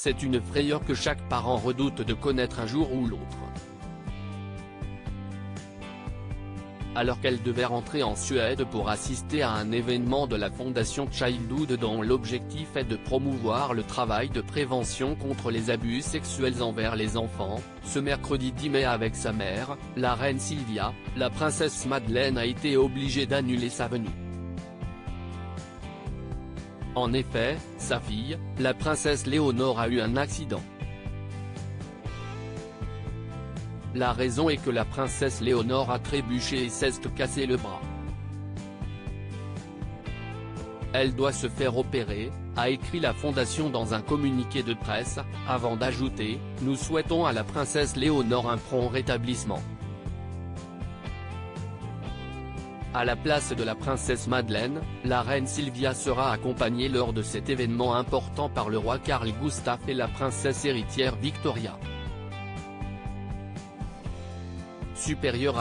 c'est une frayeur que chaque parent redoute de connaître un jour ou l'autre. Alors qu'elle devait rentrer en Suède pour assister à un événement de la Fondation Childhood dont l'objectif est de promouvoir le travail de prévention contre les abus sexuels envers les enfants, ce mercredi 10 mai avec sa mère, la reine Sylvia, la princesse Madeleine a été obligée d'annuler sa venue. En effet, sa fille, la princesse Léonore a eu un accident. La raison est que la princesse Léonore a trébuché et s'est cassé le bras. Elle doit se faire opérer, a écrit la fondation dans un communiqué de presse, avant d'ajouter « Nous souhaitons à la princesse Léonore un prompt rétablissement ». À la place de la princesse Madeleine, la reine Sylvia sera accompagnée lors de cet événement important par le roi Carl Gustaf et la princesse héritière Victoria. Supérieur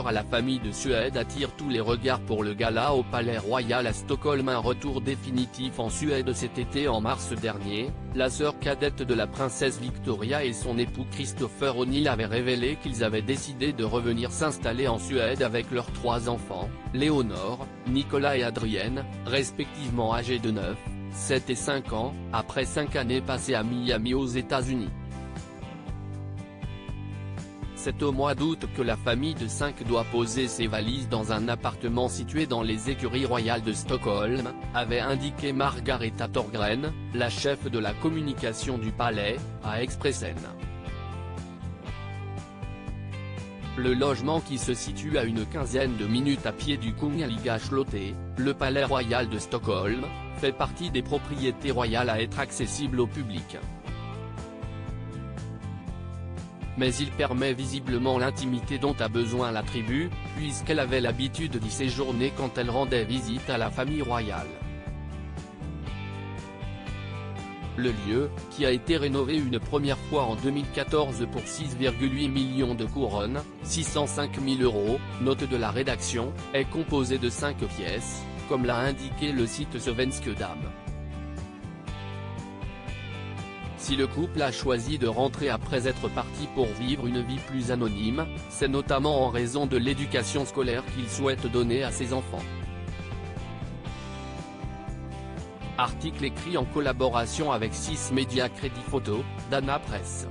à la famille de Suède attire tous les regards pour le gala au Palais Royal à Stockholm. Un retour définitif en Suède cet été. En mars dernier, la sœur cadette de la princesse Victoria et son époux Christopher O'Neill avaient révélé qu'ils avaient décidé de revenir s'installer en Suède avec leurs 3 enfants, Léonore, Nicolas et Adrienne, respectivement âgés de 9, 7 et 5 ans, après 5 années passées à Miami aux États-Unis. C'est au mois d'août que la famille de 5 doit poser ses valises dans un appartement situé dans les écuries royales de Stockholm, avait indiqué Margareta Thorgren, la chef de la communication du palais, à Expressen. Le logement, qui se situe à une quinzaine de minutes à pied du Kungliga Slottet, le palais royal de Stockholm, fait partie des propriétés royales à être accessibles au public. Mais il permet visiblement l'intimité dont a besoin la tribu, puisqu'elle avait l'habitude d'y séjourner quand elle rendait visite à la famille royale. Le lieu, qui a été rénové une première fois en 2014 pour 6,8 millions de couronnes, 605 000 €, note de la rédaction, est composé de 5 pièces, comme l'a indiqué le site Svenska Dagbladet. Si le couple a choisi de rentrer après être parti pour vivre une vie plus anonyme, c'est notamment en raison de l'éducation scolaire qu'il souhaite donner à ses enfants. Article écrit en collaboration avec 6 médias Crédit Photo, Dana Presse.